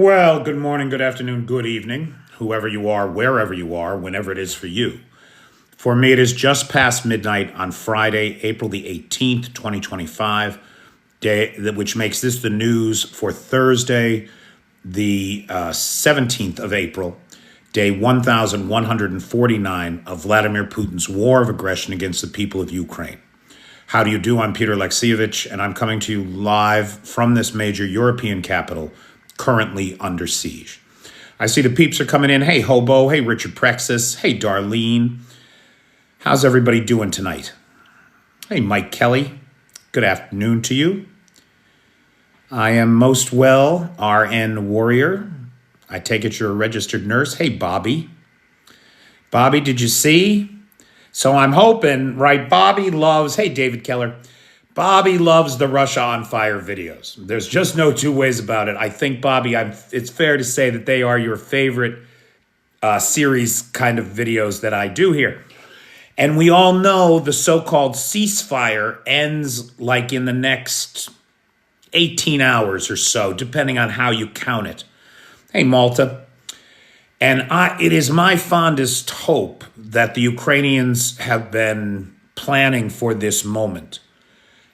Well, good morning, good afternoon, good evening, whoever you are, wherever you are, whenever it is for you. For me, it is just past midnight on Friday, April the 18th, 2025, which makes this the news for Thursday, the 17th of April, day 1149 of Vladimir Putin's war of aggression against the people of Ukraine. How do you do? I'm Peter Alexievich, and I'm coming to you live from this major European capital, currently under siege. I see the peeps are coming in. Hey, Hobo. Hey, Richard Prexis. Hey, Darlene. How's everybody doing tonight? Hey, Mike Kelly. Good afternoon to you. I am most well, RN Warrior. I take it you're a registered nurse. Hey, Bobby. Bobby, did you see? So I'm hoping, right, Bobby loves, hey, David Keller. Bobby loves the Russia on Fire videos. There's just no two ways about it. I think, Bobby, it's fair to say that they are your favorite series kind of videos that I do here. And we all know the so-called ceasefire ends like in the next 18 hours or so, depending on how you count it. Hey, Malta. And it is my fondest hope that the Ukrainians have been planning for this moment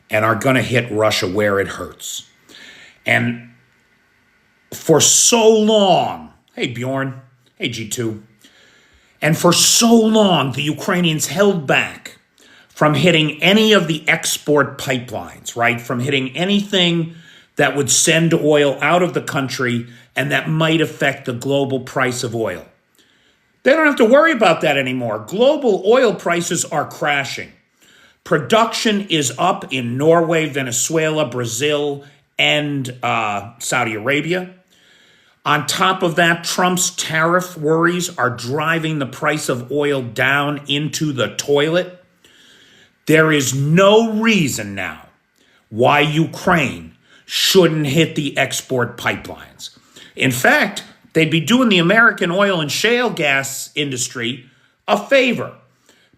and are going to hit Russia where it hurts. And for so long, hey, Bjorn, hey, G2, and for so long, the Ukrainians held back from hitting any of the export pipelines, right? From hitting anything that would send oil out of the country and that might affect the global price of oil. They don't have to worry about that anymore. Global oil prices are crashing. Production is up in Norway, Venezuela, Brazil, and Saudi Arabia. On top of that, Trump's tariff worries are driving the price of oil down into the toilet. There is no reason now why Ukraine shouldn't hit the export pipelines. In fact, they'd be doing the American oil and shale gas industry a favor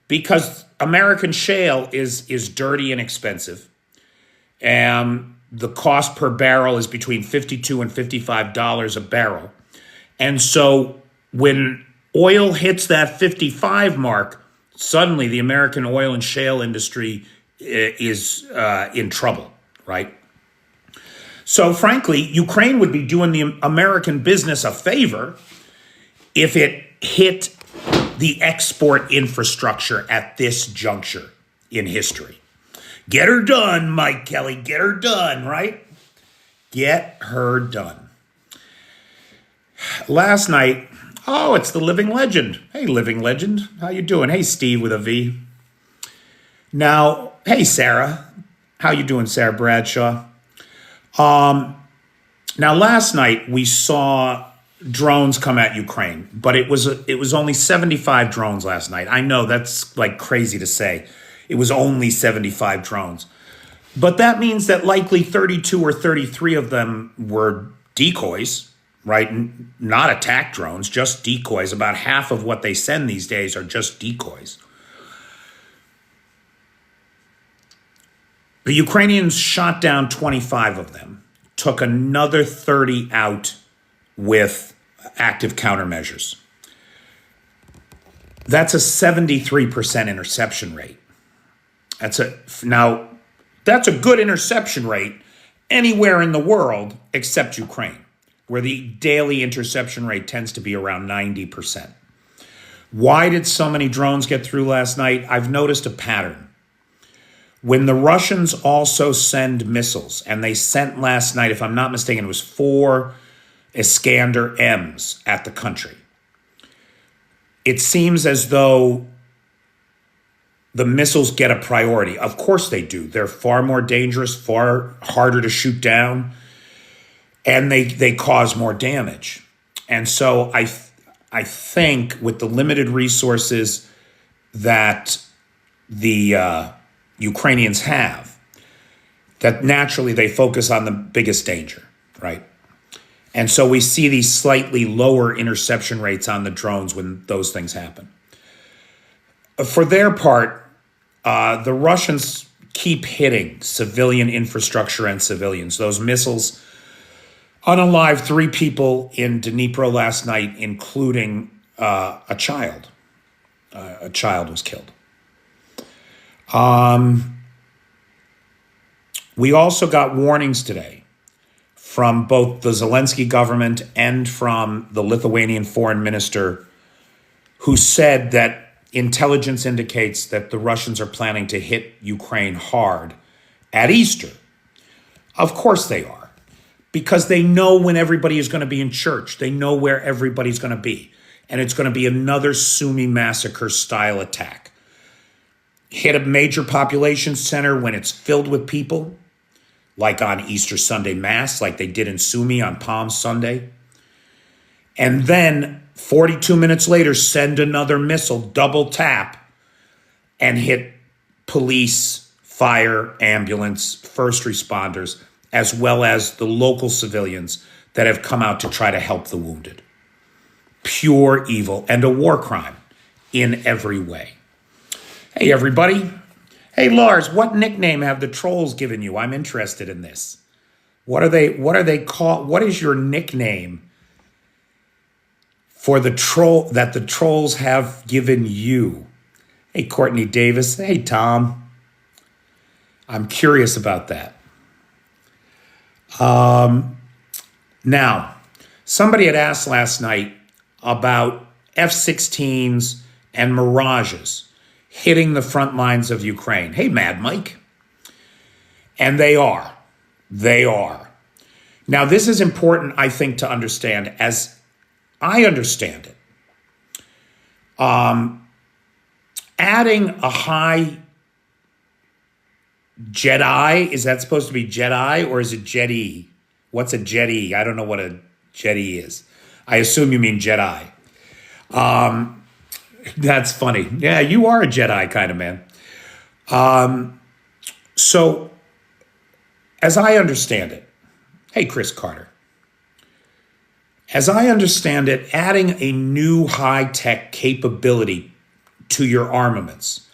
because American shale is dirty and expensive. And the cost per barrel is between $52 and $55 a barrel. And so when oil hits that 55 mark, suddenly the American oil and shale industry is in trouble, right? So frankly, Ukraine would be doing the American business a favor if it hit the export infrastructure at this juncture in history. Get her done, Mike Kelly. Get her done, right? Get her done. Last night, it's the living legend. Hey, living legend. How you doing? Hey, Steve with a V. Now, hey, Sarah. How you doing, Sarah Bradshaw? Now, last night we saw drones come at Ukraine, but it was only 75 drones last night. I know that's like crazy to say. It was only 75 drones. But that means that likely 32 or 33 of them were decoys, right? Not attack drones, just decoys. About half of what they send these days are just decoys. The Ukrainians shot down 25 of them, took another 30 out with active countermeasures. That's a 73% interception rate. That's a good interception rate anywhere in the world except Ukraine, where the daily interception rate tends to be around 90%. Why did so many drones get through last night? I've noticed a pattern. When the Russians also send missiles, and they sent last night, if I'm not mistaken, it was 4 Iskander-Ms at the country. It seems as though the missiles get a priority. Of course they do. They're far more dangerous, far harder to shoot down, and they cause more damage. And so I think with the limited resources that the Ukrainians have, that naturally they focus on the biggest danger, right? And so we see these slightly lower interception rates on the drones when those things happen. For their part, the Russians keep hitting civilian infrastructure and civilians. Those missiles Unalive 3 people in Dnipro last night, including a child. A child was killed. We also got warnings today from both the Zelensky government and from the Lithuanian foreign minister, who said that intelligence indicates that the Russians are planning to hit Ukraine hard at Easter. Of course they are, because they know when everybody is going to be in church. They know where everybody's going to be. And it's going to be another Sumy massacre style attack. Hit a major population center when it's filled with people, like on Easter Sunday Mass, like they did in Sumy on Palm Sunday. And then 42 minutes later, send another missile, double tap, and hit police, fire, ambulance, first responders, as well as the local civilians that have come out to try to help the wounded. Pure evil and a war crime in every way. Hey, everybody. Hey, Lars, what nickname have the trolls given you? I'm interested in this. What are they called? What is your nickname for the troll that the trolls have given you? Hey, Courtney Davis. Hey, Tom. I'm curious about that. Now, somebody had asked last night about F-16s and Mirages hitting the front lines of Ukraine. Hey, Mad Mike. And they are. They are. Now, this is important, I think, to understand. As I understand it, adding a high Jedi, is that supposed to be Jedi or is it Jedi? What's a Jedi? I don't know what a Jedi is. I assume you mean Jedi. That's funny. Yeah, you are a Jedi kind of man. So, as I understand it, hey, Chris Carter. As I understand it, adding a new high-tech capability to your armaments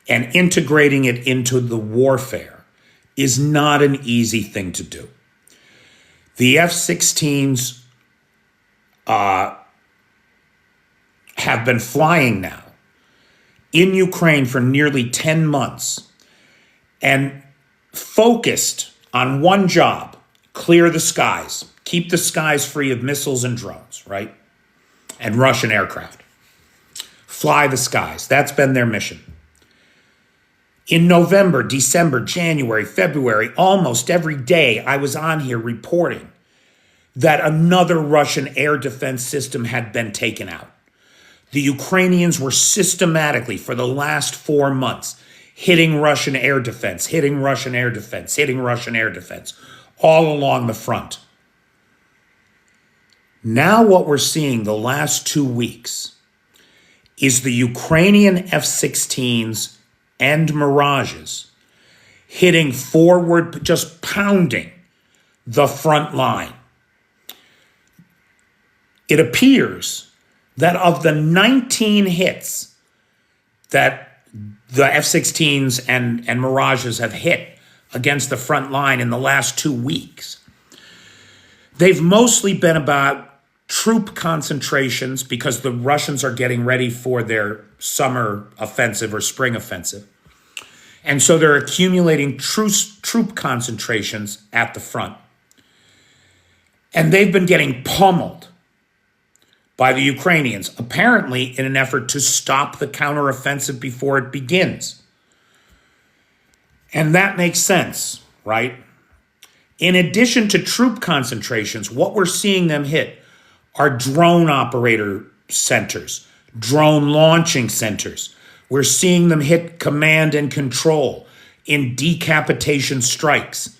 and integrating it into the warfare is not an easy thing to do. The F-16s have been flying now in Ukraine for nearly 10 months and focused on one job: clear the skies, keep the skies free of missiles and drones, right? And Russian aircraft. Fly the skies. That's been their mission. In November, December, January, February, almost every day I was on here reporting that another Russian air defense system had been taken out. The Ukrainians were systematically, for the last 4 months, hitting Russian air defense, hitting Russian air defense, hitting Russian air defense, all along the front. Now what we're seeing the last 2 weeks is the Ukrainian F-16s and Mirages hitting forward, just pounding the front line. It appears that of the 19 hits that the F-16s and Mirages have hit against the front line in the last 2 weeks, they've mostly been about troop concentrations because the Russians are getting ready for their summer offensive or spring offensive. And so they're accumulating troop concentrations at the front. And they've been getting pummeled by the Ukrainians, apparently in an effort to stop the counteroffensive before it begins. And that makes sense, right? In addition to troop concentrations, what we're seeing them hit are drone operator centers, drone launching centers. We're seeing them hit command and control in decapitation strikes.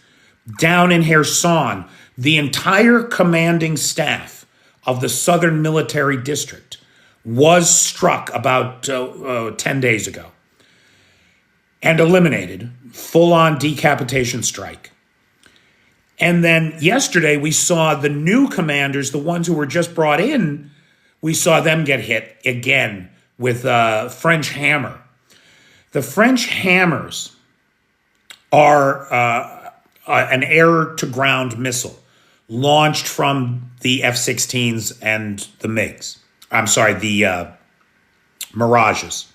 Down in Kherson, the entire commanding staff of the Southern Military District was struck about 10 days ago and eliminated, full-on decapitation strike. And then yesterday we saw the new commanders, the ones who were just brought in, we saw them get hit again with a French hammer. The French hammers are an air-to-ground missile, launched from the F-16s and the MiGs. I'm sorry, the Mirages.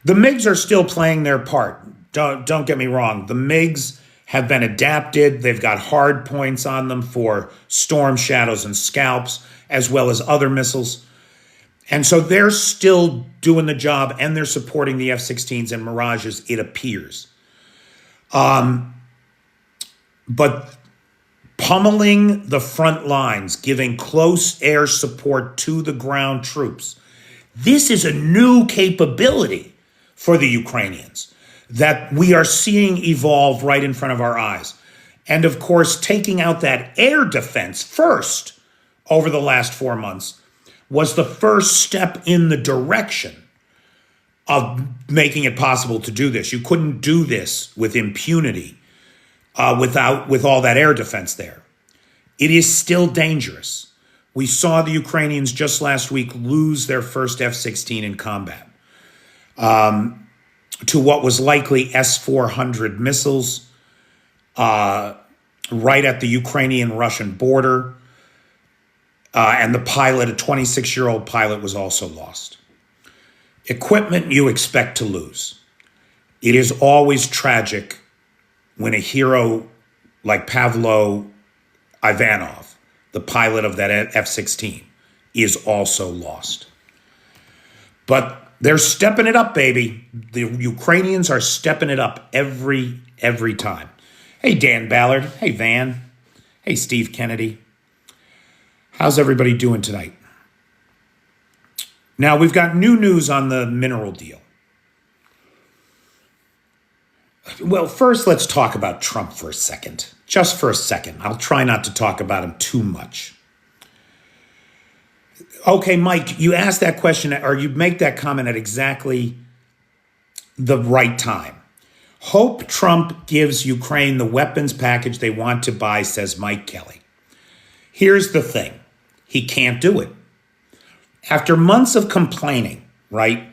The MiGs are still playing their part. Don't get me wrong. The MiGs have been adapted. They've got hard points on them for Storm Shadows and Scalps, as well as other missiles. And so they're still doing the job, and they're supporting the F-16s and Mirages, it appears. But pummeling the front lines, giving close air support to the ground troops, this is a new capability for the Ukrainians that we are seeing evolve right in front of our eyes. And of course, taking out that air defense first over the last 4 months was the first step in the direction of making it possible to do this. You couldn't do this with impunity with all that air defense there. It is still dangerous. We saw the Ukrainians just last week lose their first F-16 in combat to what was likely S-400 missiles right at the Ukrainian-Russian border. And the pilot, a 26-year-old pilot, was also lost. Equipment you expect to lose. It is always tragic when a hero like Pavlo Ivanov, the pilot of that F-16, is also lost. But they're stepping it up, baby. The Ukrainians are stepping it up every time. Hey, Dan Ballard. Hey, Van. Hey, Steve Kennedy. How's everybody doing tonight? Now, we've got new news on the mineral deal. Well, first, let's talk about Trump for a second. Just for a second. I'll try not to talk about him too much. Okay, Mike, you asked that question, or you make that comment at exactly the right time. Hope Trump gives Ukraine the weapons package they want to buy, says Mike Kelly. Here's the thing. He can't do it. After months of complaining, right,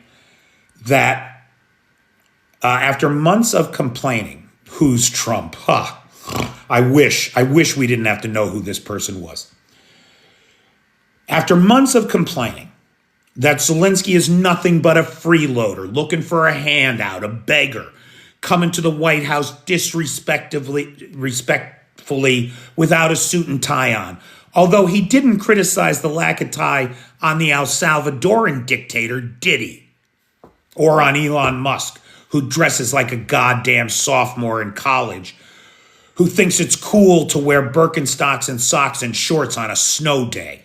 after months of complaining, who's Trump? I wish we didn't have to know who this person was. After months of complaining that Zelensky is nothing but a freeloader, looking for a handout, a beggar, coming to the White House respectfully without a suit and tie on, although he didn't criticize the lack of tie on the El Salvadoran dictator, did he? Or on Elon Musk, who dresses like a goddamn sophomore in college, who thinks it's cool to wear Birkenstocks and socks and shorts on a snow day.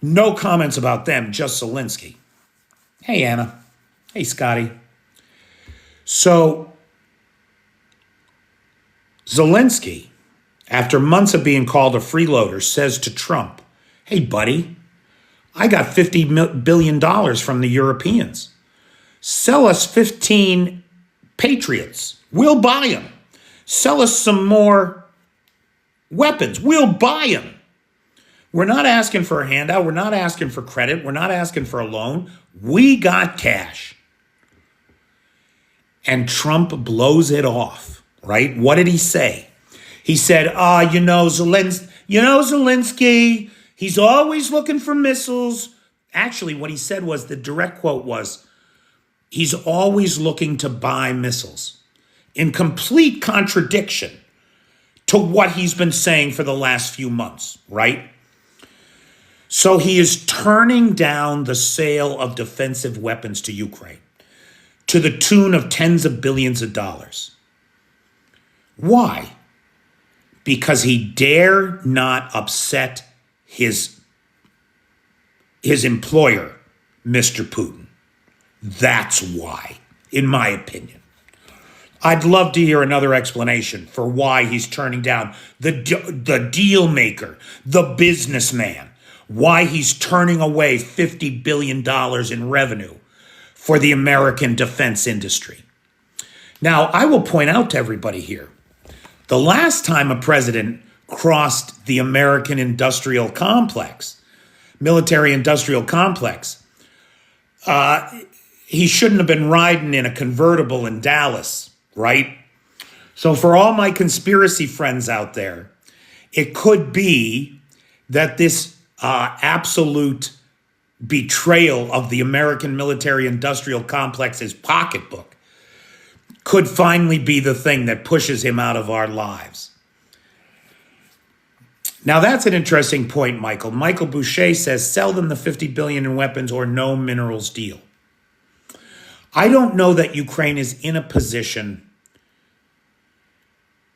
No comments about them, just Zelensky. Hey, Anna. Hey, Scotty. So, Zelensky, after months of being called a freeloader, says to Trump, hey, buddy, I got $50 billion from the Europeans. Sell us 15 Patriots. We'll buy them. Sell us some more weapons. We'll buy them. We're not asking for a handout. We're not asking for credit. We're not asking for a loan. We got cash. And Trump blows it off, right? What did he say? He said, Zelensky, he's always looking for missiles. Actually, what he said was, the direct quote was, he's always looking to buy missiles, in complete contradiction to what he's been saying for the last few months, right? So he is turning down the sale of defensive weapons to Ukraine to the tune of tens of billions of dollars. Why? Because he dare not upset his employer, Mr. Putin. That's why, in my opinion. I'd love to hear another explanation for why he's turning down the deal maker, the businessman, why he's turning away $50 billion in revenue for the American defense industry. Now, I will point out to everybody here, the last time a president crossed the American industrial complex, military-industrial complex, he shouldn't have been riding in a convertible in Dallas, right? So for all my conspiracy friends out there, It could be that this absolute betrayal of the American military-industrial complex's pocketbook could finally be the thing that pushes him out of our lives. Now, that's an interesting point, Michael. Michael Boucher says, sell them the $50 billion in weapons or no minerals deal. I don't know that Ukraine is in a position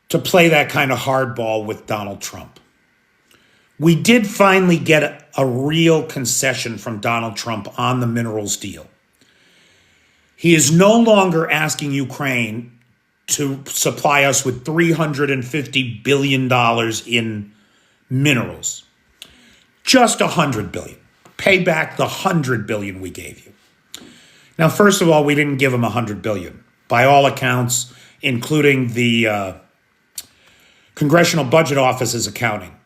to play that kind of hardball with Donald Trump. We did finally get a real concession from Donald Trump on the minerals deal. He is no longer asking Ukraine to supply us with $350 billion in minerals. Just $100 billion. Pay back the $100 billion we gave you. Now, first of all, we didn't give him $100 billion. By all accounts, including the Congressional Budget Office's accounting,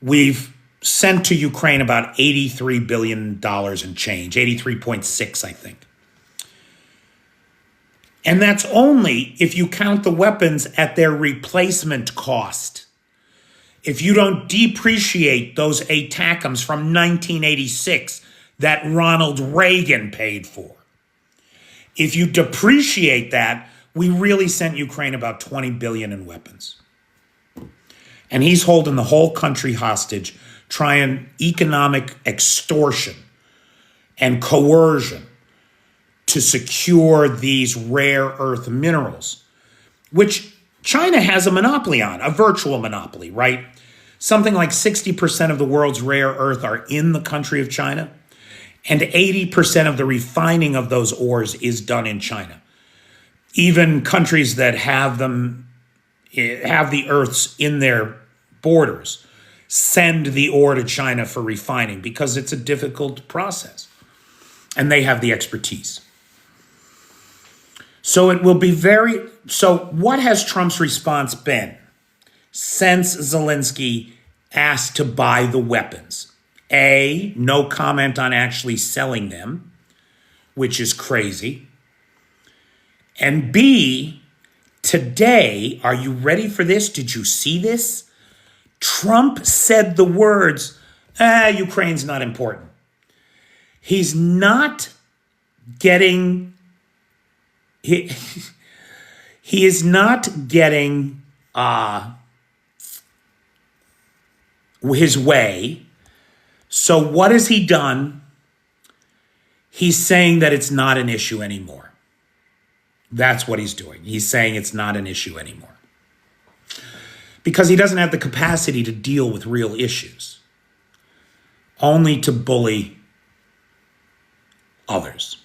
we've sent to Ukraine about $83 billion and change, 83.6, I think. And that's only if you count the weapons at their replacement cost. If you don't depreciate those ATACMs from 1986 that Ronald Reagan paid for. If you depreciate that, we really sent Ukraine about $20 billion in weapons. And he's holding the whole country hostage, trying economic extortion and coercion to secure these rare earth minerals, which China has a monopoly on, a virtual monopoly, right? Something like 60% of the world's rare earth are in the country of China, and 80% of the refining of those ores is done in China. Even countries that have the earths in their borders send the ore to China for refining because it's a difficult process, and they have the expertise. So it will be so what has Trump's response been since Zelensky asked to buy the weapons? A, no comment on actually selling them, which is crazy. And B, today, are you ready for this? Did you see this? Trump said the words, Ukraine's not important. He's not getting... He is not getting his way. So what has he done? He's saying that it's not an issue anymore. That's what he's doing. He's saying it's not an issue anymore. Because he doesn't have the capacity to deal with real issues. Only to bully others.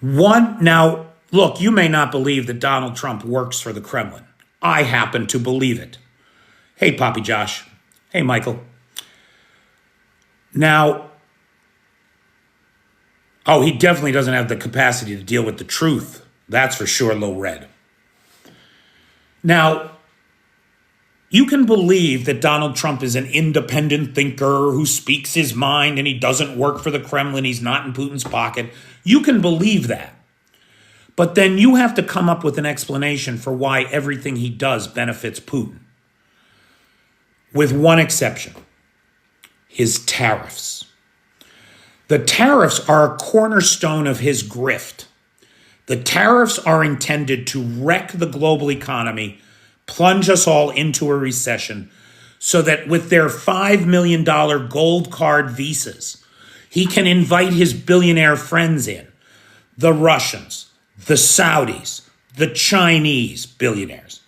Now, look, you may not believe that Donald Trump works for the Kremlin. I happen to believe it. Hey, Poppy Josh. Hey, Michael. Now, he definitely doesn't have the capacity to deal with the truth. That's for sure, Low Red. Now, you can believe that Donald Trump is an independent thinker who speaks his mind and he doesn't work for the Kremlin. He's not in Putin's pocket. You can believe that. But then you have to come up with an explanation for why everything he does benefits Putin. With one exception, his tariffs. The tariffs are a cornerstone of his grift. The tariffs are intended to wreck the global economy, plunge us all into a recession, so that with their $5 million gold card visas, he can invite his billionaire friends in, the Russians, the Saudis, the Chinese billionaires.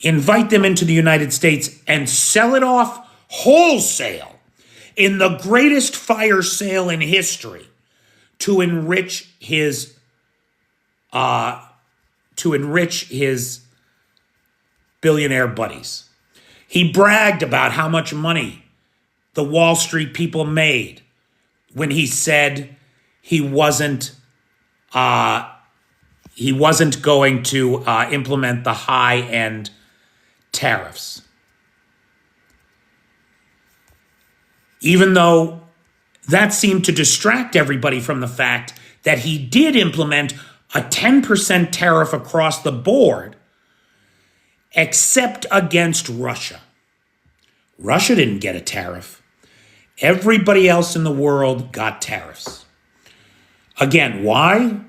Invite them into the United States and sell it off wholesale in the greatest fire sale in history to enrich his billionaire buddies. He bragged about how much money the Wall Street people made when he said he wasn't going to implement the high-end tariffs. Even though that seemed to distract everybody from the fact that he did implement a 10% tariff across the board, except against Russia. Russia didn't get a tariff. Everybody else in the world got tariffs. Again, why?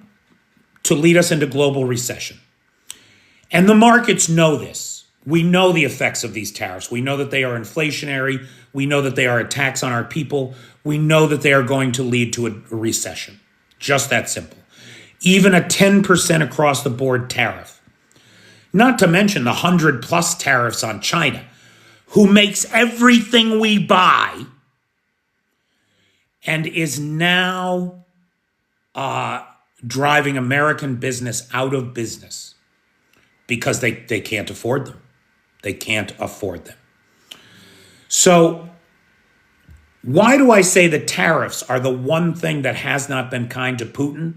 To lead us into global recession. And the markets know this. We know the effects of these tariffs. We know that they are inflationary. We know that they are a tax on our people. We know that they are going to lead to a recession. Just that simple. Even a 10% across the board tariff. Not to mention the 100+ tariffs on China, who makes everything we buy and is now driving American business out of business because they can't afford them. They can't afford them. So why do I say that tariffs are the one thing that has not been kind to Putin?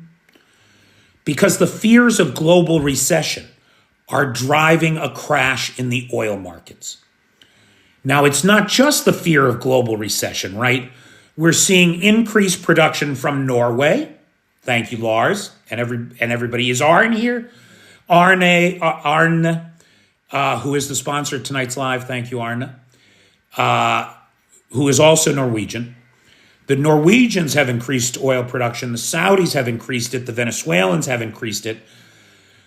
Because the fears of global recession are driving a crash in the oil markets. Now, it's not just the fear of global recession, right? We're seeing increased production from Norway. Thank you, Lars, and everybody. Is Arne here? Arne, who is the sponsor of tonight's live. Thank you, Arne. Who is also Norwegian. The Norwegians have increased oil production. The Saudis have increased it. The Venezuelans have increased it.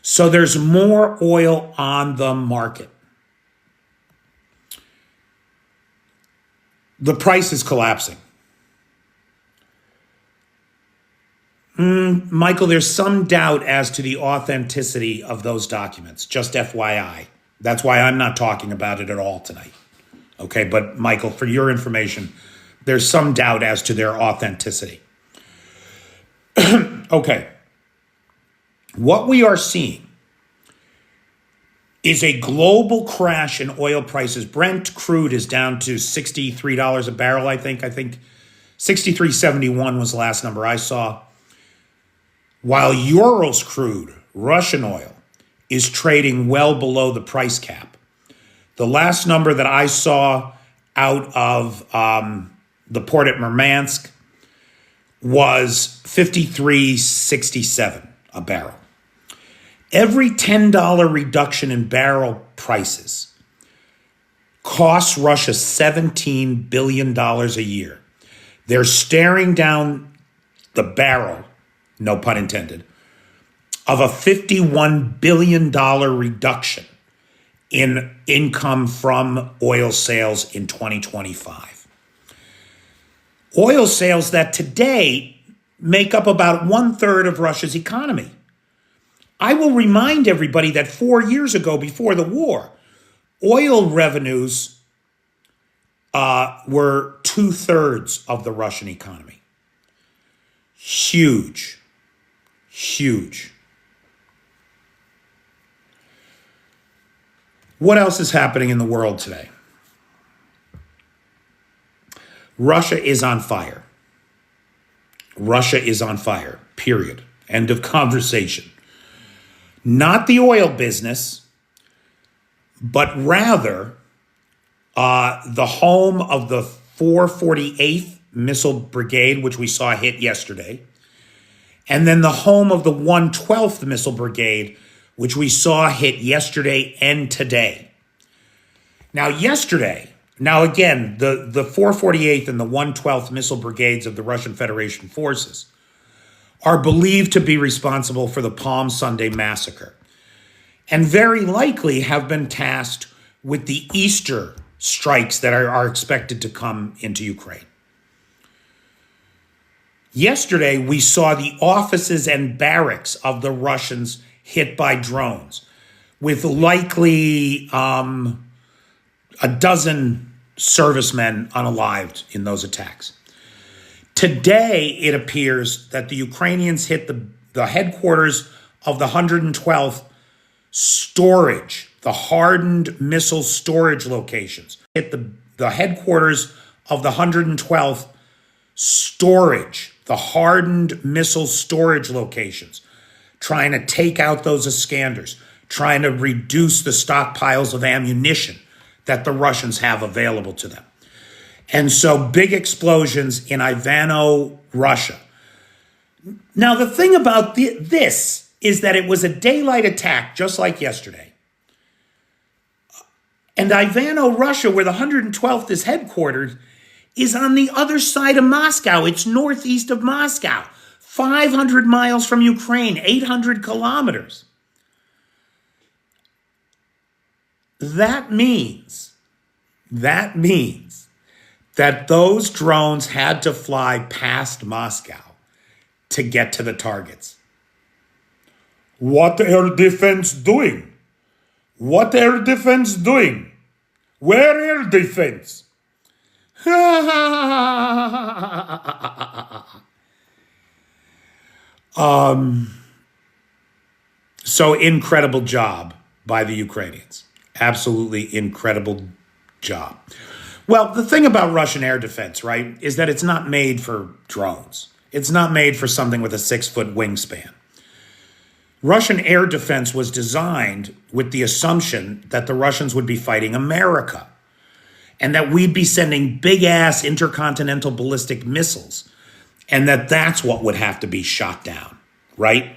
So there's more oil on the market. The price is collapsing. Michael, there's some doubt as to the authenticity of those documents, just FYI. That's why I'm not talking about it at all tonight. Okay, but Michael, for your information, there's some doubt as to their authenticity. Okay. What we are seeing is a global crash in oil prices. Brent crude is down to $63 a barrel, I think. 63.71 was the last number I saw. While Urals crude, Russian oil, is trading well below the price cap. The last number that I saw out of the port at Murmansk was $53.67 a barrel. Every $10 reduction in barrel prices costs Russia $17 billion a year. They're staring down the barrel, no pun intended, of a $51 billion reduction in income from oil sales in 2025. Oil sales that today make up about 1/3 of Russia's economy. I will remind everybody that 4 years ago, before the war, oil revenues were 2/3 of the Russian economy. Huge, huge. What else is happening in the world today? Russia is on fire. Russia is on fire, period. End of conversation. Not the oil business, but rather the home of the 448th Missile Brigade, which we saw hit yesterday, and then the home of the 112th Missile Brigade, which we saw hit yesterday and today. Now, again, the 448th and the 112th Missile Brigades of the Russian Federation forces are believed to be responsible for the Palm Sunday massacre and very likely have been tasked with the Easter strikes that are expected to come into Ukraine. Yesterday, we saw the offices and barracks of the Russians hit by drones, with likely a dozen servicemen unalived in those attacks. Today, it appears that the Ukrainians hit the headquarters of the 112th storage, the hardened missile storage locations. Hit the headquarters of the 112th storage, the hardened missile storage locations, trying to take out those Iskanders, trying to reduce the stockpiles of ammunition that the Russians have available to them. And so big explosions in Ivano, Russia. Now, the thing about this is that it was a daylight attack, just like yesterday. And Ivano, Russia, where the 112th is headquartered, is on the other side of Moscow. It's northeast of Moscow, 500 miles from Ukraine, 800 kilometers. That means that those drones had to fly past Moscow to get to the targets. What air defense doing? What air defense doing? Where air defense? So incredible job by the Ukrainians. Absolutely incredible job. Well, the thing about Russian air defense, right, is that it's not made for drones. It's not made for something with a 6-foot wingspan. Russian air defense was designed with the assumption that the Russians would be fighting America and that we'd be sending big-ass intercontinental ballistic missiles and that's what would have to be shot down, right?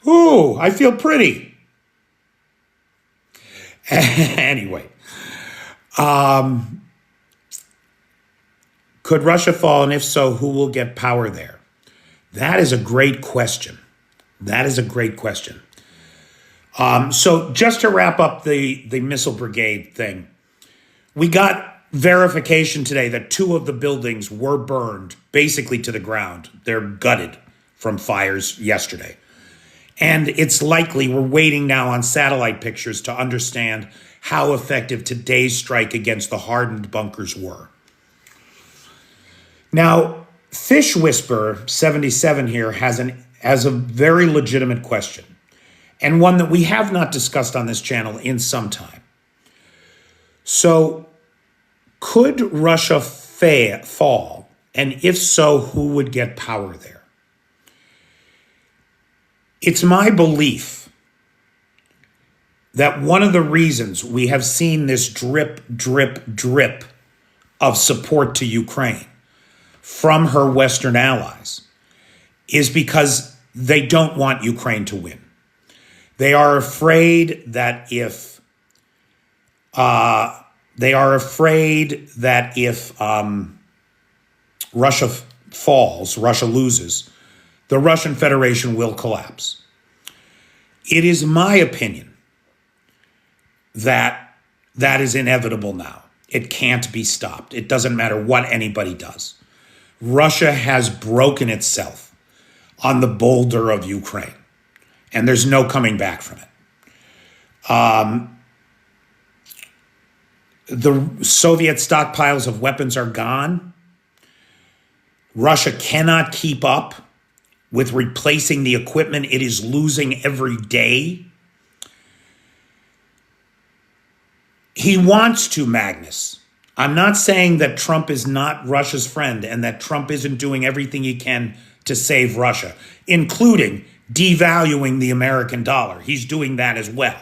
Ooh, I feel pretty. Anyway, could Russia fall, and if so, who will get power there? That is a great question. That is a great question. So just to wrap up the missile brigade thing, we got verification today that 2 of the buildings were burned basically to the ground. They're gutted from fires yesterday. And it's likely, we're waiting now on satellite pictures to understand how effective today's strike against the hardened bunkers were. Now, Fish Whisperer 77 here has a very legitimate question, and one that we have not discussed on this channel in some time. So, could Russia fall? And if so, who would get power there? It's my belief that one of the reasons we have seen this drip, drip, drip of support to Ukraine from her Western allies is because they don't want Ukraine to win. They are afraid that if Russia falls, Russia loses, the Russian Federation will collapse. It is my opinion that that is inevitable now. It can't be stopped. It doesn't matter what anybody does. Russia has broken itself on the boulder of Ukraine, and there's no coming back from it. The Soviet stockpiles of weapons are gone. Russia cannot keep up with replacing the equipment it is losing every day. He wants to, Magnus. I'm not saying that Trump is not Russia's friend and that Trump isn't doing everything he can to save Russia, including devaluing the American dollar. He's doing that as well.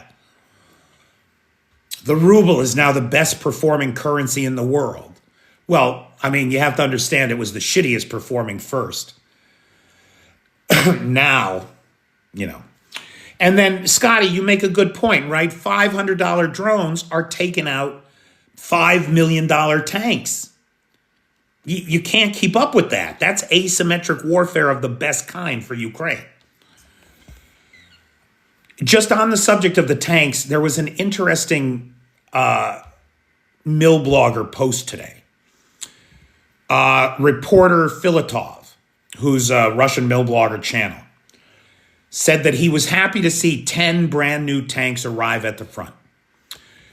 The ruble is now the best performing currency in the world. Well, I mean, you have to understand it was the shittiest performing first. Now, you know. And then, Scotty, you make a good point, right? $500 drones are taking out $5 million tanks. You can't keep up with that. That's asymmetric warfare of the best kind for Ukraine. Just on the subject of the tanks, there was an interesting mill blogger post today. Reporter Filatov, who's a Russian mill blogger channel, said that he was happy to see 10 brand new tanks arrive at the front.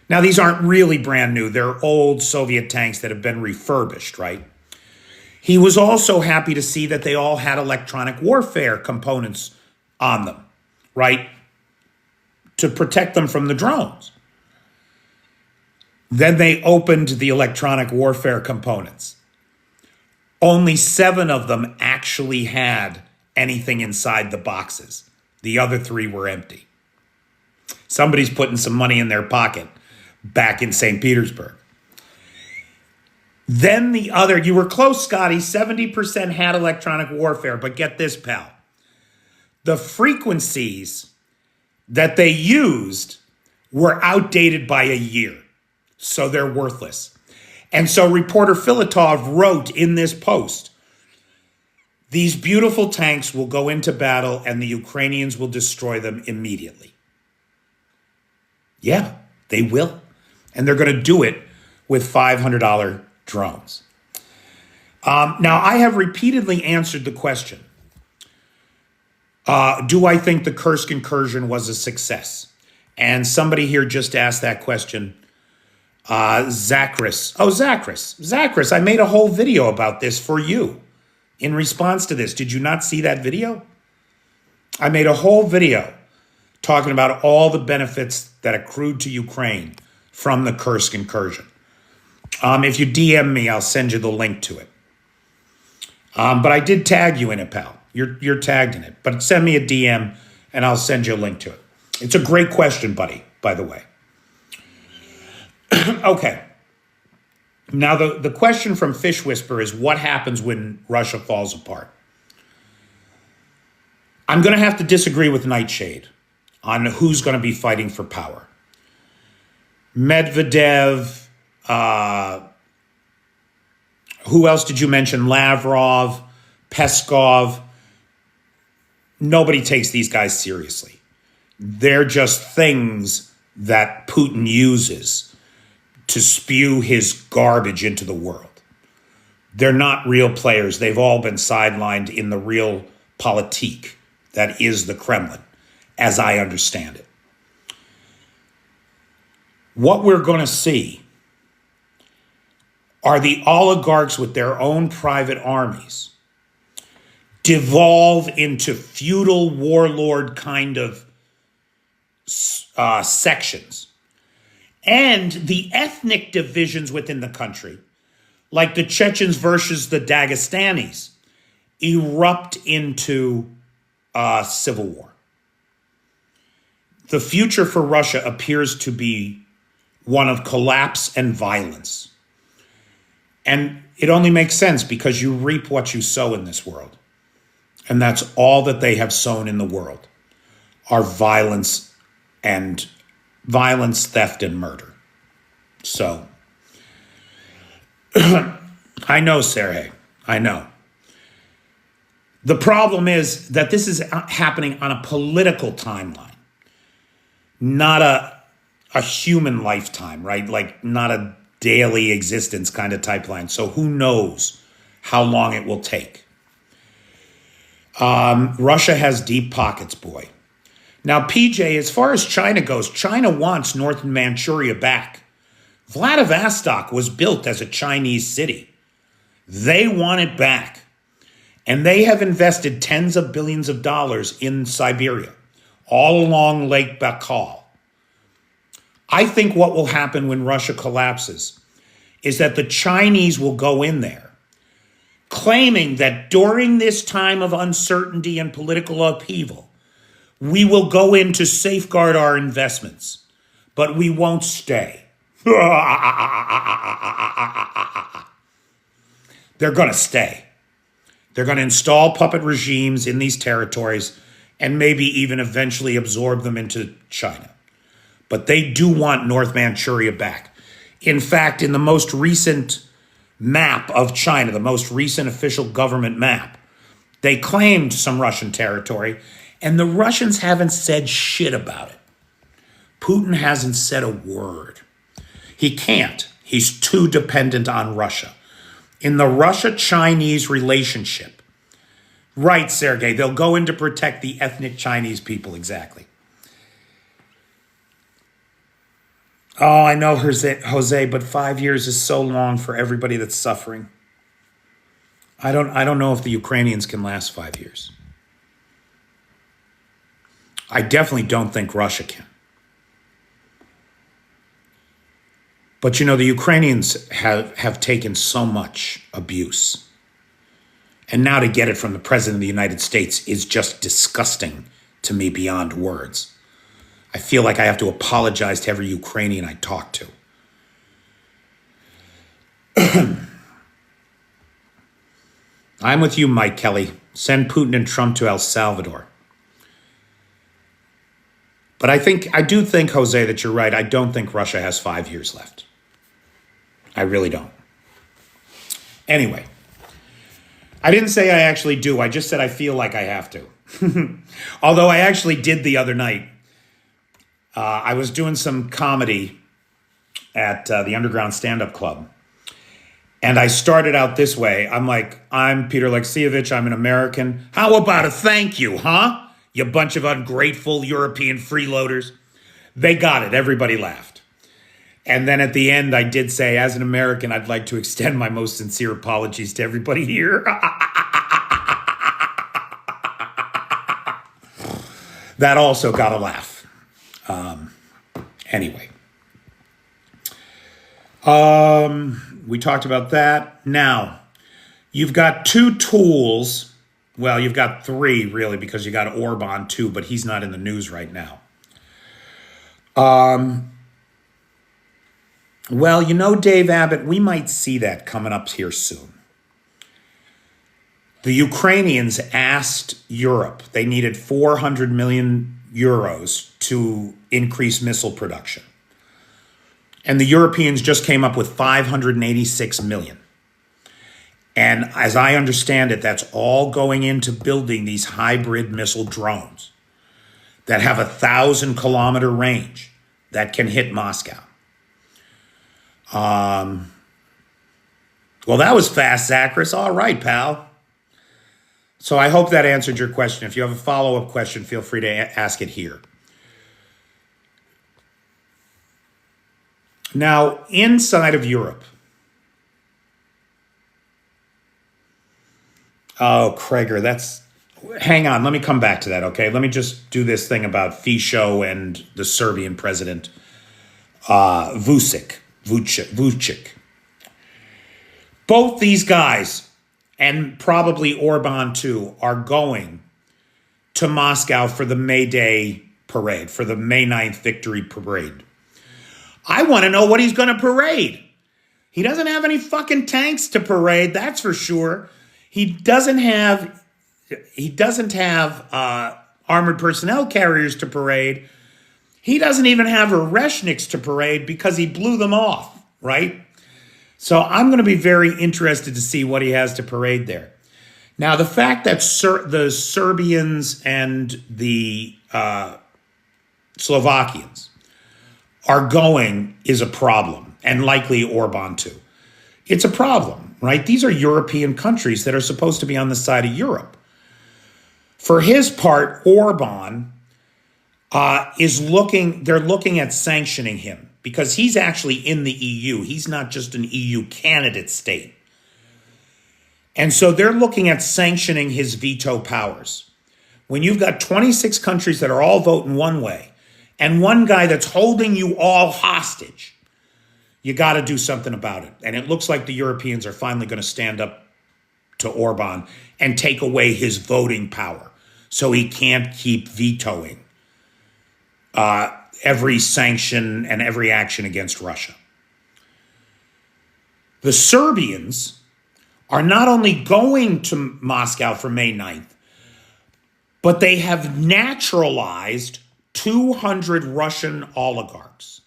Now, these aren't really brand new. They're old Soviet tanks that have been refurbished, right? He was also happy to see that they all had electronic warfare components on them, right? To protect them from the drones. Then they opened the electronic warfare components. Only 7 of them actually had anything inside the boxes. The other 3 were empty. Somebody's putting some money in their pocket back in St. Petersburg. Then the other, you were close, Scotty, 70% had electronic warfare, but get this, pal. The frequencies that they used were outdated by a year. So they're worthless. And so reporter Filatov wrote in this post, these beautiful tanks will go into battle and the Ukrainians will destroy them immediately. Yeah, they will. And they're going to do it with $500 drones. Now, I have repeatedly answered the question, do I think the Kursk incursion was a success? And somebody here just asked that question. Zachris. Oh, Zachris, I made a whole video about this for you in response to this. Did you not see that video? I made a whole video talking about all the benefits that accrued to Ukraine from the Kursk incursion. If you DM me, I'll send you the link to it. But I did tag you in it, pal. You're tagged in it. But send me a DM and I'll send you a link to it. It's a great question, buddy, by the way. Okay. Now, the question from Fish Whisper is, what happens when Russia falls apart? I'm going to have to disagree with Nightshade on who's going to be fighting for power. Medvedev, who else did you mention? Lavrov, Peskov. Nobody takes these guys seriously. They're just things that Putin uses to spew his garbage into the world. They're not real players. They've all been sidelined in the real politique that is the Kremlin, as I understand it. What we're going to see are the oligarchs with their own private armies devolve into feudal warlord kind of sections. And the ethnic divisions within the country, like the Chechens versus the Dagestanis, erupt into civil war. The future for Russia appears to be one of collapse and violence. And it only makes sense because you reap what you sow in this world. And that's all that they have sown in the world are violence, theft, and murder. So, I know, Sergey, I know. The problem is that this is happening on a political timeline, not a human lifetime, right? Like not a daily existence kind of timeline. So who knows how long it will take. Russia has deep pockets, boy. Now, PJ, as far as China goes, China wants northern Manchuria back. Vladivostok was built as a Chinese city. They want it back. And they have invested tens of billions of dollars in Siberia, all along Lake Baikal. I think what will happen when Russia collapses is that the Chinese will go in there, claiming that during this time of uncertainty and political upheaval, we will go in to safeguard our investments, but we won't stay. They're going to stay. They're going to install puppet regimes in these territories and maybe even eventually absorb them into China. But they do want North Manchuria back. In fact, in the most recent map of China, the most recent official government map, they claimed some Russian territory, and the Russians haven't said shit about it. Putin hasn't said a word. He can't. He's too dependent on Russia. In the Russia-Chinese relationship, right, Sergei, they'll go in to protect the ethnic Chinese people, exactly. Oh, I know, Jose, but 5 years is so long for everybody that's suffering. I don't know if the Ukrainians can last 5 years. I definitely don't think Russia can. But, you know, the Ukrainians have taken so much abuse. And now to get it from the President of the United States is just disgusting to me beyond words. I feel like I have to apologize to every Ukrainian I talk to. I'm with you, Mike Kelly. Send Putin and Trump to El Salvador. But I do think, Jose, that you're right. I don't think Russia has 5 years left. I really don't. Anyway, I didn't say I actually do. I just said I feel like I have to. Although I actually did the other night. I was doing some comedy at the Underground Stand-Up Club. And I started out this way. I'm like, I'm Peter Alexievich. I'm an American. How about a thank you, huh? You bunch of ungrateful European freeloaders. They got it. Everybody laughed. And then at the end, I did say, as an American, I'd like to extend my most sincere apologies to everybody here. That also got a laugh. Anyway. We talked about that. Now, you've got two tools. Well, you've got three, really, because you got Orban, too, but he's not in the news right now. Well, you know, Dave Abbott, we might see that coming up here soon. The Ukrainians asked Europe, they needed 400 million euros to increase missile production. And the Europeans just came up with 586 million. And as I understand it, that's all going into building these hybrid missile drones that have 1,000-kilometer range that can hit Moscow. Well, that was fast, Zachris. All right, pal. So I hope that answered your question. If you have a follow-up question, feel free to ask it here. Now, inside of Europe. Oh, Krager, hang on, let me come back to that, okay? Let me just do this thing about Fico and the Serbian president, Vucic. Both these guys, and probably Orban too, are going to Moscow for the May Day parade, for the May 9th victory parade. I want to know what he's going to parade. He doesn't have any fucking tanks to parade, that's for sure. He doesn't have armored personnel carriers to parade. He doesn't even have Oreshniks to parade because he blew them off, right? So I'm going to be very interested to see what he has to parade there. Now, the fact that the Serbians and the Slovakians are going is a problem, and likely Orban too. It's a problem, right? These are European countries that are supposed to be on the side of Europe. For his part, Orban they're looking at sanctioning him because he's actually in the EU. He's not just an EU candidate state. And so they're looking at sanctioning his veto powers. When you've got 26 countries that are all voting one way and one guy that's holding you all hostage, you got to do something about it. And it looks like the Europeans are finally going to stand up to Orban and take away his voting power so he can't keep vetoing every sanction and every action against Russia. The Serbians are not only going to Moscow for May 9th, but they have naturalized 200 Russian oligarchs.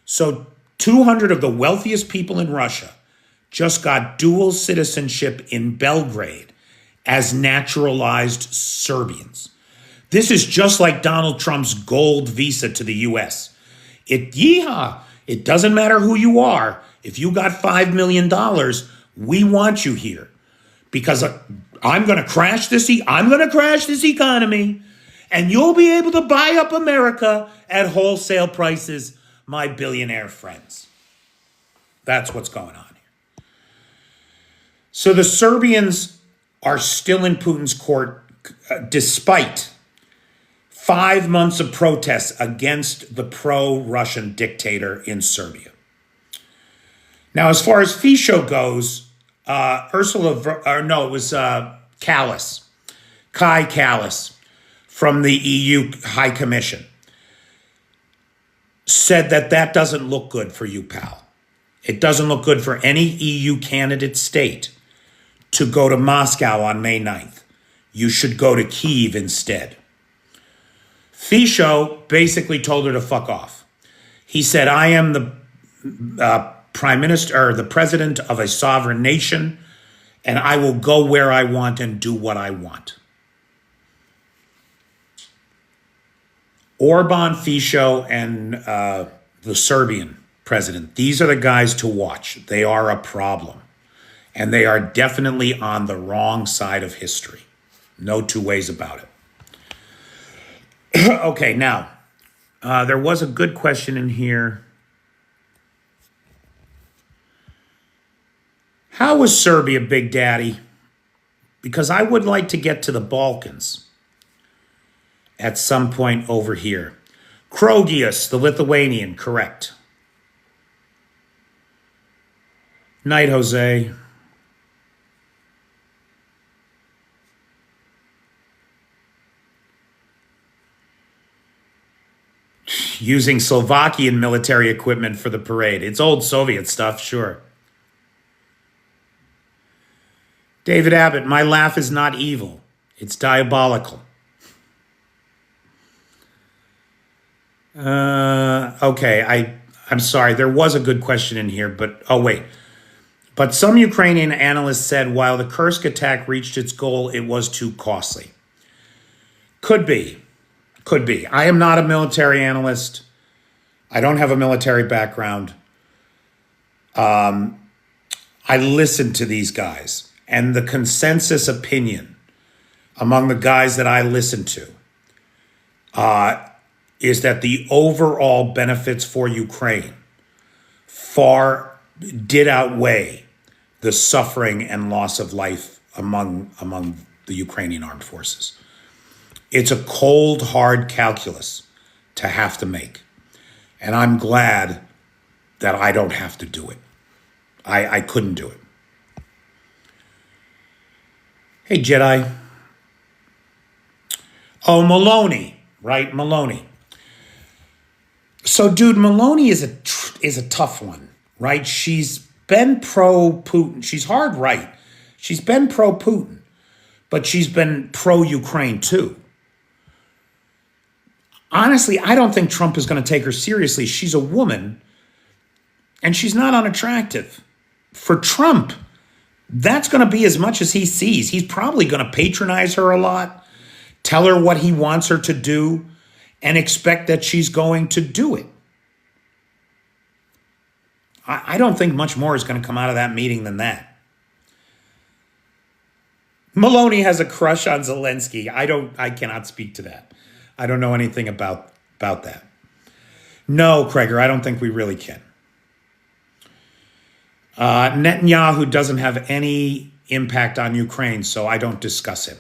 So 200 of the wealthiest people in Russia just got dual citizenship in Belgrade as naturalized Serbians. This is just like Donald Trump's gold visa to the U.S. It doesn't matter who you are. If you got $5 million, we want you here because I'm going to crash this economy, and you'll be able to buy up America at wholesale prices, my billionaire friends. That's what's going on here. So the Serbians are still in Putin's court despite 5 months of protests against the pro-Russian dictator in Serbia. Now, as far as Fico goes, Kai Kallas from the EU High Commission said that doesn't look good for you, pal. It doesn't look good for any EU candidate state to go to Moscow on May 9th. You should go to Kyiv instead. Fico basically told her to fuck off. He said, I am the prime minister or the president of a sovereign nation, and I will go where I want and do what I want. Orban, Fico, and the Serbian president, these are the guys to watch. They are a problem. And they are definitely on the wrong side of history. No two ways about it. Okay, now, there was a good question in here. How was Serbia Big Daddy? Because I would like to get to the Balkans at some point over here. Krogius, the Lithuanian, correct. Night, Jose. Using Slovakian military equipment for the parade. It's old Soviet stuff, sure. David Abbott, my laugh is not evil. It's diabolical. Okay, I'm sorry. There was a good question in here, but oh wait. But some Ukrainian analysts said while the Kursk attack reached its goal, it was too costly. Could be. Could be. I am not a military analyst. I don't have a military background. I listen to these guys, and the consensus opinion among the guys that I listen to is that the overall benefits for Ukraine far did outweigh the suffering and loss of life among the Ukrainian armed forces. It's a cold, hard calculus to have to make. And I'm glad that I don't have to do it. I couldn't do it. Hey, Jedi. Oh, Maloney, right? Maloney. So, dude, Maloney is a tough one, right? She's been pro-Putin. She's hard right. She's been pro-Putin, but she's been pro-Ukraine too. Honestly, I don't think Trump is going to take her seriously. She's a woman, and she's not unattractive. For Trump, that's going to be as much as he sees. He's probably going to patronize her a lot, tell her what he wants her to do, and expect that she's going to do it. I don't think much more is going to come out of that meeting than that. Maloney has a crush on Zelensky. I cannot speak to that. I don't know anything about that. No, Kreger, I don't think we really can. Netanyahu doesn't have any impact on Ukraine, so I don't discuss him.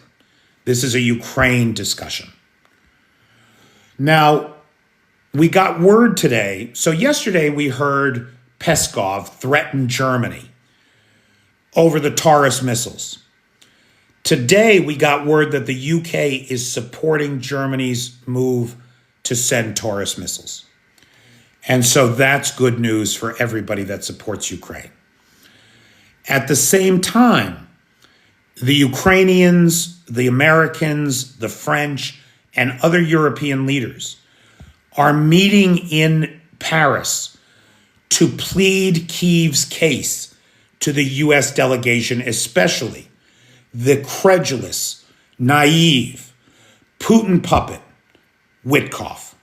This is a Ukraine discussion. Now, we got word today. So yesterday we heard Peskov threaten Germany over the Taurus missiles. Today, we got word that the UK is supporting Germany's move to send Taurus missiles. And so that's good news for everybody that supports Ukraine. At the same time, the Ukrainians, the Americans, the French, and other European leaders are meeting in Paris to plead Kyiv's case to the U.S. delegation, especially the credulous, naive, Putin puppet, Witkoff,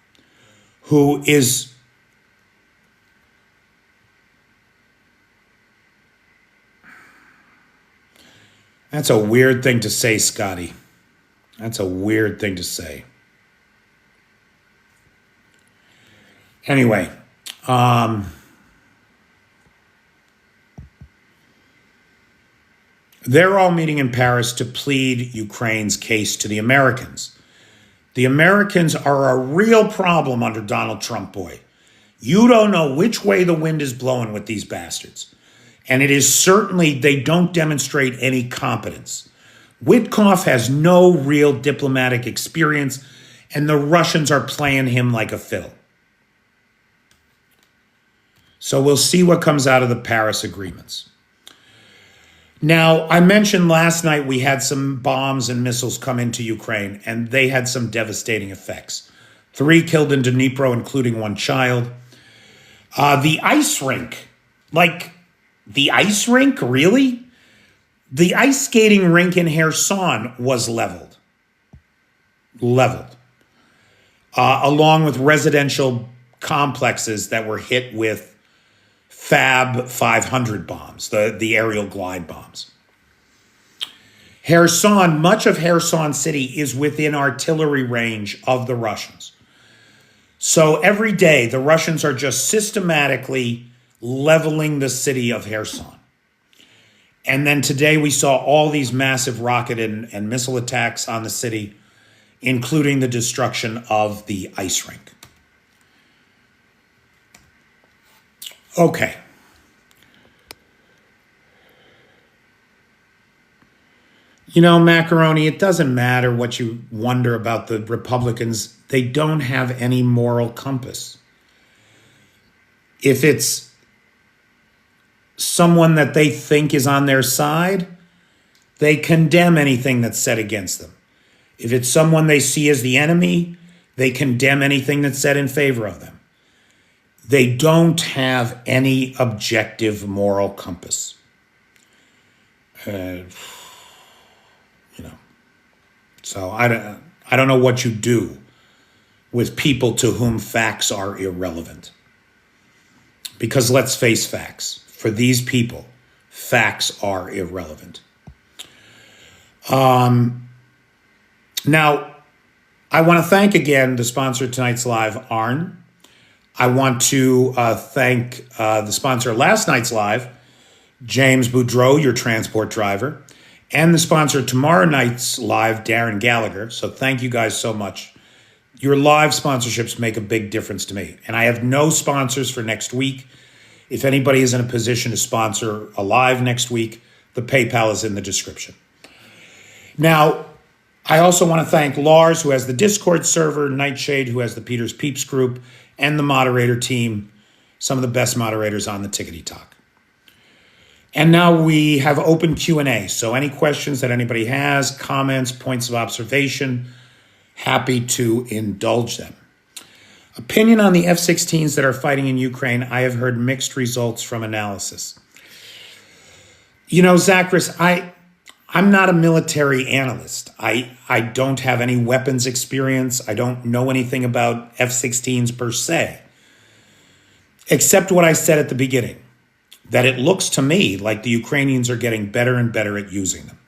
who is that's a weird thing to say, Scotty. That's a weird thing to say. Anyway, they're all meeting in Paris to plead Ukraine's case to the Americans. The Americans are a real problem under Donald Trump, boy. You don't know which way the wind is blowing with these bastards. And it is certainly, they don't demonstrate any competence. Witkoff has no real diplomatic experience, and the Russians are playing him like a fiddle. So we'll see what comes out of the Paris agreements. Now, I mentioned last night we had some bombs and missiles come into Ukraine, and they had some devastating effects. 3 killed in Dnipro, including 1 child. The ice rink Like the ice rink, really? The ice skating rink in Kherson was leveled, along with residential complexes that were hit with Fab 500 bombs, the aerial glide bombs. Kherson, much of Kherson city is within artillery range of the Russians. So every day, the Russians are just systematically leveling the city of Kherson. And then today we saw all these massive rocket and missile attacks on the city, including the destruction of the ice rink. Okay. You know, Macaroni, it doesn't matter what you wonder about the Republicans. They don't have any moral compass. If it's someone that they think is on their side, they condemn anything that's said against them. If it's someone they see as the enemy, they condemn anything that's said in favor of them. They don't have any objective moral compass. So I don't know what you do with people to whom facts are irrelevant. Because let's face facts. For these people, facts are irrelevant. Now, I want to thank again the sponsor of tonight's live, Arn. I want to thank the sponsor of last night's live, James Boudreau, your transport driver, and the sponsor of tomorrow night's live, Darren Gallagher. So thank you guys so much. Your live sponsorships make a big difference to me. And I have no sponsors for next week. If anybody is in a position to sponsor a live next week, the PayPal is in the description. Now, I also want to thank Lars, who has the Discord server, Nightshade, who has the Peter's Peeps group, and the moderator team, some of the best moderators on the Tickety Talk. And now we have open Q&A. So any questions that anybody has, comments, points of observation, happy to indulge them. Opinion on the F-16s that are fighting in Ukraine. I have heard mixed results from analysis. You know, Zachris, I'm not a military analyst. I don't have any weapons experience. I don't know anything about F-16s per se, except what I said at the beginning, that it looks to me like the Ukrainians are getting better and better at using them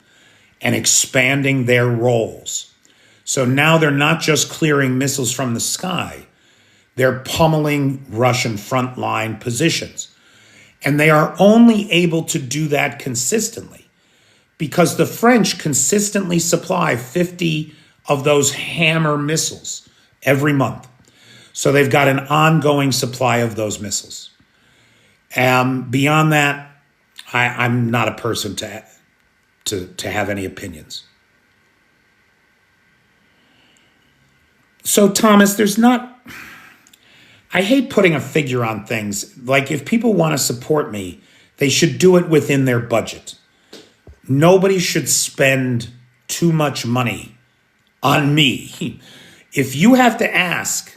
and expanding their roles. So now they're not just clearing missiles from the sky, they're pummeling Russian frontline positions. And they are only able to do that consistently because the French consistently supply 50 of those Hammer missiles every month. So they've got an ongoing supply of those missiles. Beyond that, I'm not a person to have any opinions. So Thomas, I hate putting a figure on things. Like if people want to support me, they should do it within their budget. Nobody should spend too much money on me. If you have to ask,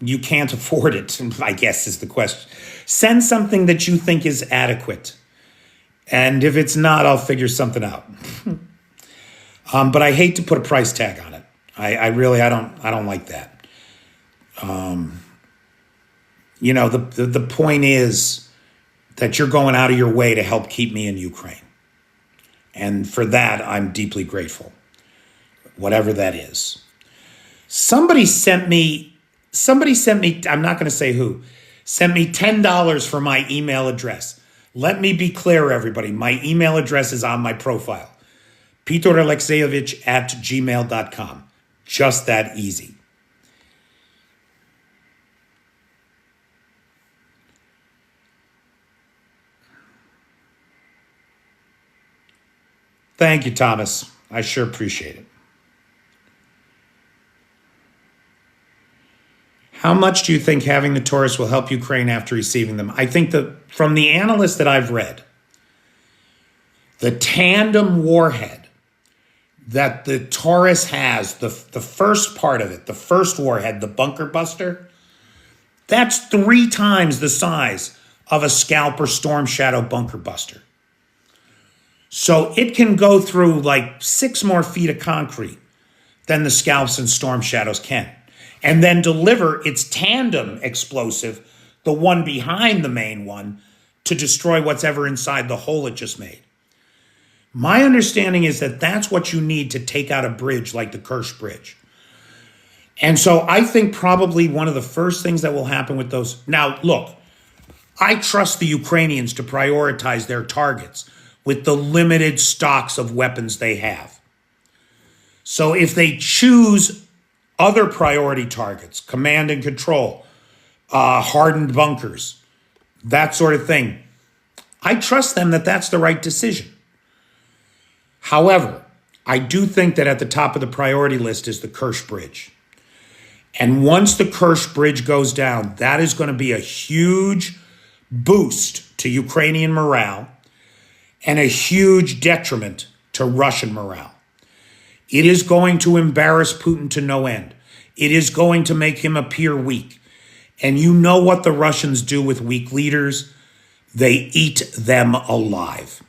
you can't afford it, I guess is the question. Send something that you think is adequate. And if it's not, I'll figure something out. But I hate to put a price tag on it. I don't like that. The point is that you're going out of your way to help keep me in Ukraine. And for that, I'm deeply grateful, whatever that is. Somebody sent me, I'm not going to say who, sent me $10 for my email address. Let me be clear, everybody. My email address is on my profile. peteralexeyevich@gmail.com. Just that easy. Thank you, Thomas. I sure appreciate it. How much do you think having the Taurus will help Ukraine after receiving them? I think that from the analysts that I've read, the tandem warhead that the Taurus has, the first part of it, the first warhead, the bunker buster, That's 3 times the size of a Scalp or Storm Shadow bunker buster. So it can go through like 6 more feet of concrete than the Scalps and Storm Shadows can, and then deliver its tandem explosive, the one behind the main one, to destroy what's ever inside the hole it just made. My understanding is that that's what you need to take out a bridge like the Kerch Bridge. And so I think probably one of the first things that will happen with those. Now, look, I trust the Ukrainians to prioritize their targets with the limited stocks of weapons they have. So if they choose other priority targets, command and control, hardened bunkers, that sort of thing, I trust them that that's the right decision. However, I do think that at the top of the priority list is the Kerch Bridge. And once the Kerch Bridge goes down, that is going to be a huge boost to Ukrainian morale and a huge detriment to Russian morale. It is going to embarrass Putin to no end. It is going to make him appear weak. And you know what the Russians do with weak leaders? They eat them alive.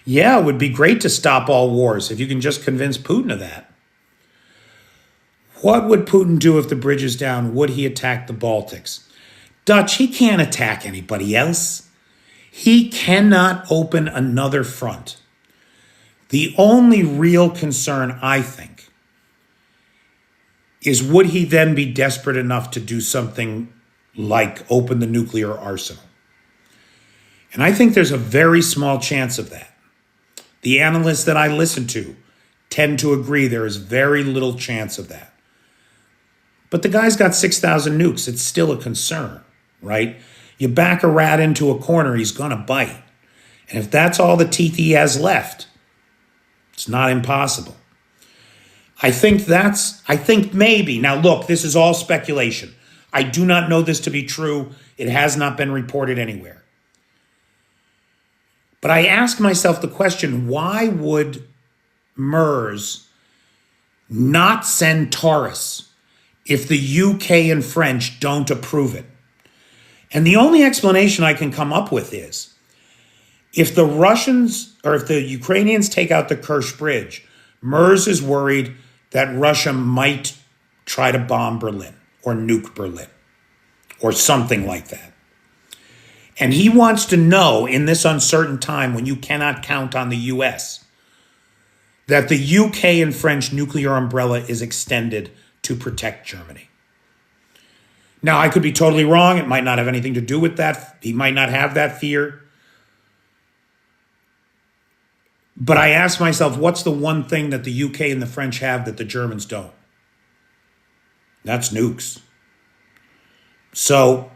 Yeah, it would be great to stop all wars if you can just convince Putin of that. What would Putin do if the bridge is down? Would he attack the Baltics? Dutch, he can't attack anybody else. He cannot open another front. The only real concern, I think, is would he then be desperate enough to do something like open the nuclear arsenal? And I think there's a very small chance of that. The analysts that I listen to tend to agree there is very little chance of that. But the guy's got 6,000 nukes. It's still a concern, right? You back a rat into a corner, he's going to bite. And if that's all the teeth he has left, it's not impossible. I think maybe. Now, look, this is all speculation. I do not know this to be true. It has not been reported anywhere. But I ask myself the question, why would MERS not send Taurus if the UK and French don't approve it? And the only explanation I can come up with is, if the Russians or if the Ukrainians take out the Kerch Bridge, MERS is worried that Russia might try to bomb Berlin or nuke Berlin or something like that. And he wants to know in this uncertain time when you cannot count on the US that the UK and French nuclear umbrella is extended to protect Germany. Now, I could be totally wrong. It might not have anything to do with that. He might not have that fear. But I ask myself, what's the one thing that the UK and the French have that the Germans don't? That's nukes. So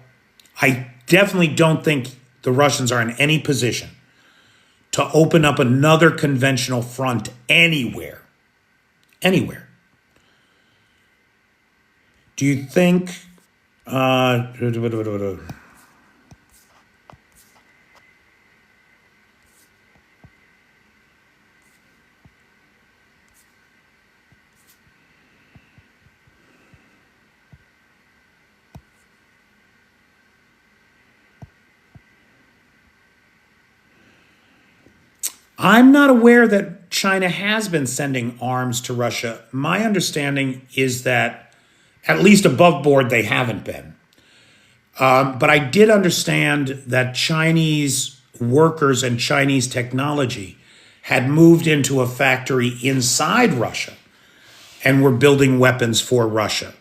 I definitely don't think the Russians are in any position to open up another conventional front anywhere. Anywhere. Do you think... I'm not aware that China has been sending arms to Russia. My understanding is that, at least above board, they haven't been. But I did understand that Chinese workers and Chinese technology had moved into a factory inside Russia and were building weapons for Russia.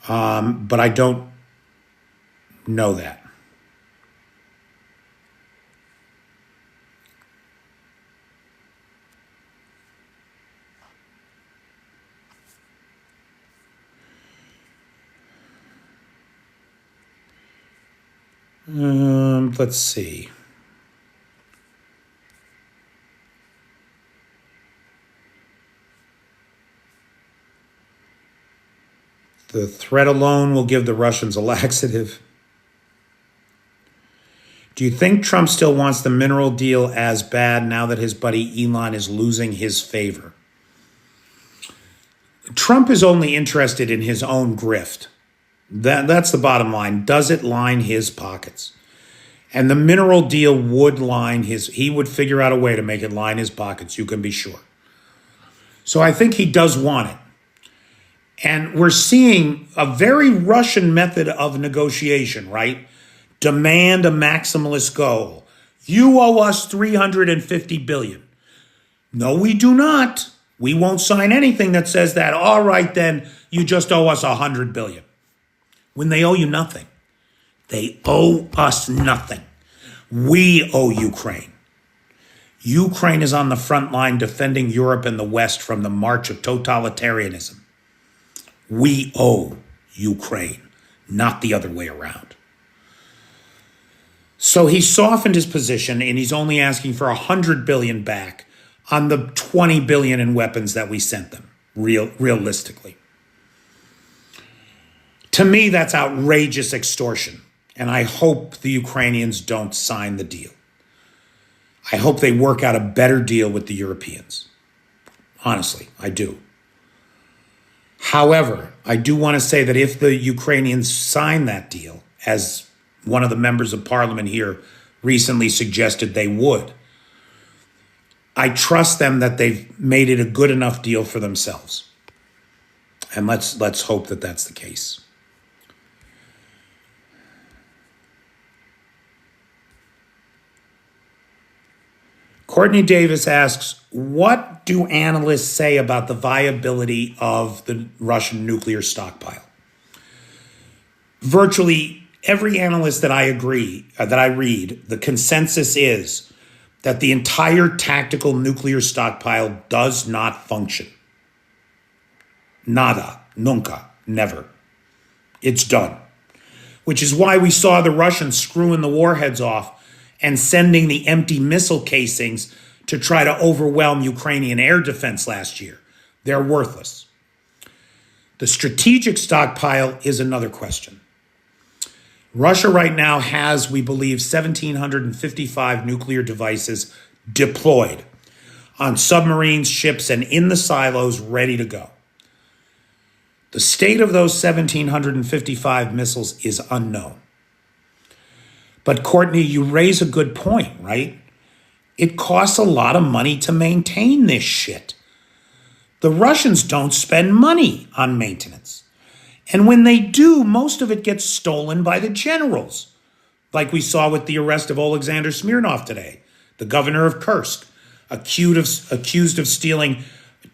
But I don't know that. Let's see. The threat alone will give the Russians a laxative. Do you think Trump still wants the mineral deal as bad now that his buddy Elon is losing his favor? Trump is only interested in his own grift. That's the bottom line. Does it line his pockets? And the mineral deal would line he would figure out a way to make it line his pockets, you can be sure. So I think he does want it. And we're seeing a very Russian method of negotiation, right? Demand a maximalist goal. You owe us $350 billion. No, we do not. We won't sign anything that says that. All right, then you just owe us $100 billion. When they owe you nothing. They owe us nothing. We owe Ukraine. Ukraine is on the front line defending Europe and the West from the march of totalitarianism. We owe Ukraine, not the other way around. So he softened his position and he's only asking for $100 billion back on the $20 billion in weapons that we sent them, realistically. To me, that's outrageous extortion. And I hope the Ukrainians don't sign the deal. I hope they work out a better deal with the Europeans. Honestly, I do. However, I do want to say that if the Ukrainians sign that deal, as one of the members of parliament here recently suggested they would, I trust them that they've made it a good enough deal for themselves. And let's hope that that's the case. Courtney Davis asks, what do analysts say about the viability of the Russian nuclear stockpile? Virtually every analyst that I read, the consensus is that the entire tactical nuclear stockpile does not function. Nada, nunca, never. It's done. Which is why we saw the Russians screwing the warheads off and sending the empty missile casings to try to overwhelm Ukrainian air defense last year. They're worthless. The strategic stockpile is another question. Russia right now has, we believe, 1,755 nuclear devices deployed on submarines, ships, and in the silos ready to go. The state of those 1,755 missiles is unknown. But Courtney, you raise a good point, right? It costs a lot of money to maintain this shit. The Russians don't spend money on maintenance. And when they do, most of it gets stolen by the generals, like we saw with the arrest of Alexander Smirnov today, the governor of Kursk, accused of stealing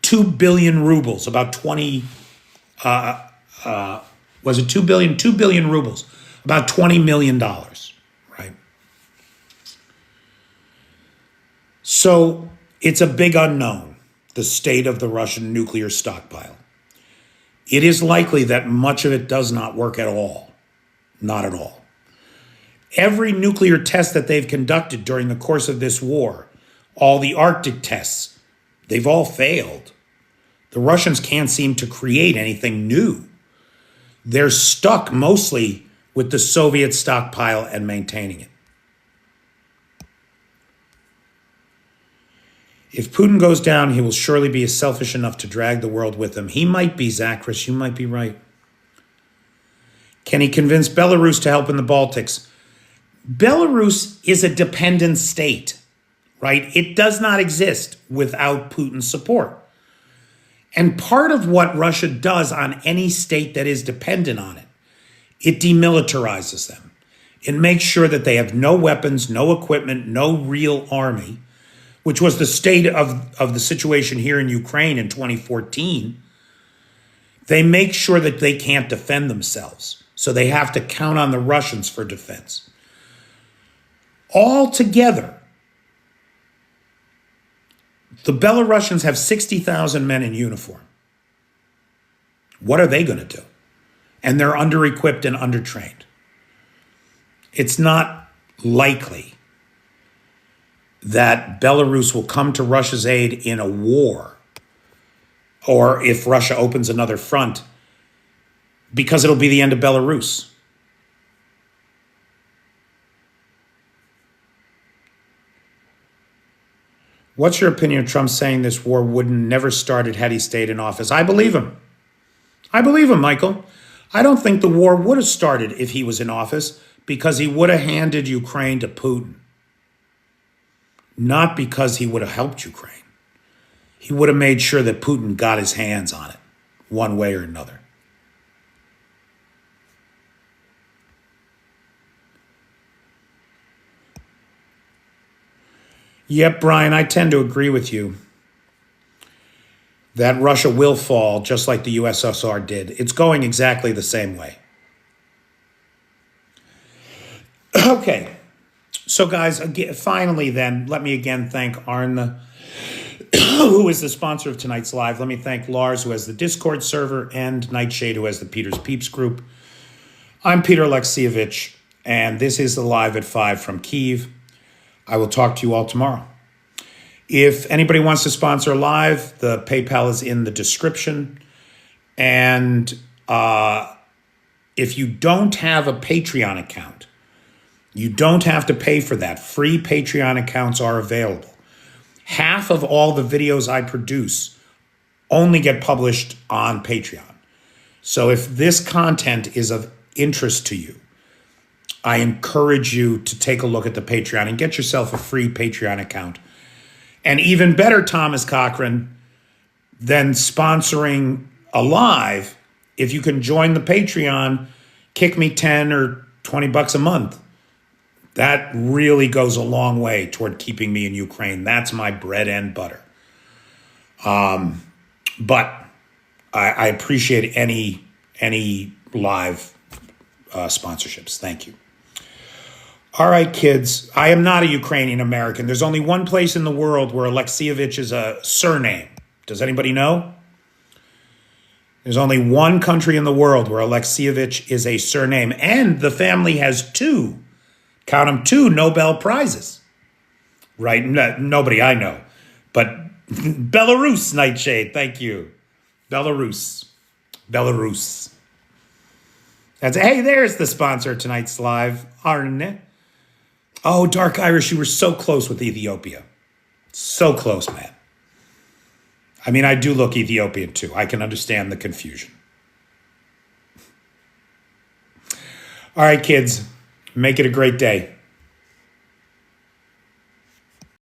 2 billion rubles, about 20, was it 2 billion? 2 billion rubles, about $20 million. So it's a big unknown, the state of the Russian nuclear stockpile. It is likely that much of it does not work at all. Not at all. Every nuclear test that they've conducted during the course of this war, all the Arctic tests, they've all failed. The Russians can't seem to create anything new. They're stuck mostly with the Soviet stockpile and maintaining it. If Putin goes down, he will surely be selfish enough to drag the world with him. He might be, Zachris, you might be right. Can he convince Belarus to help in the Baltics? Belarus is a dependent state, right? It does not exist without Putin's support. And part of what Russia does on any state that is dependent on it demilitarizes them. It makes sure that they have no weapons, no equipment, no real army, which was the state of the situation here in Ukraine in 2014. They make sure that they can't defend themselves. So they have to count on the Russians for defense. Altogether, the Belarusians have 60,000 men in uniform. What are they going to do? And they're under-equipped and under-trained. It's not likely that Belarus will come to Russia's aid in a war, or if Russia opens another front, because it'll be the end of Belarus. What's your opinion of Trump saying this war wouldn't never started had he stayed in office? I believe him. I believe him, Michael. I don't think the war would have started if he was in office because he would have handed Ukraine to Putin, not because he would have helped Ukraine. He would have made sure that Putin got his hands on it one way or another. Yep, Brian, I tend to agree with you that Russia will fall just like the USSR did. It's going exactly the same way. Okay, so guys, finally then, let me again thank Arne, who is the sponsor of tonight's live. Let me thank Lars, who has the Discord server, and Nightshade, who has the Peter's Peeps group. I'm Peter Alexievich, and this is the Live at 5 from Kyiv. I will talk to you all tomorrow. If anybody wants to sponsor live, the PayPal is in the description. And if you don't have a Patreon account, you don't have to pay for that. Free Patreon accounts are available. Half of all the videos I produce only get published on Patreon. So if this content is of interest to you, I encourage you to take a look at the Patreon and get yourself a free Patreon account. And even better, Thomas Cochran, than sponsoring a live, if you can join the Patreon, kick me 10 or 20 bucks a month. That really goes a long way toward keeping me in Ukraine. That's my bread and butter. But I appreciate any live sponsorships. Thank you. All right, kids, I am not a Ukrainian American. There's only one place in the world where Alexievich is a surname. Does anybody know? There's only one country in the world where Alexievich is a surname, and the family has two, count them, two Nobel Prizes. Right? Nobody I know. But Belarus, Nightshade, thank you. Belarus. Hey, there's the sponsor of tonight's live, Arne. Oh, Dark Irish, you were so close with Ethiopia. So close, man. I mean, I do look Ethiopian too. I can understand the confusion. All right, kids, make it a great day.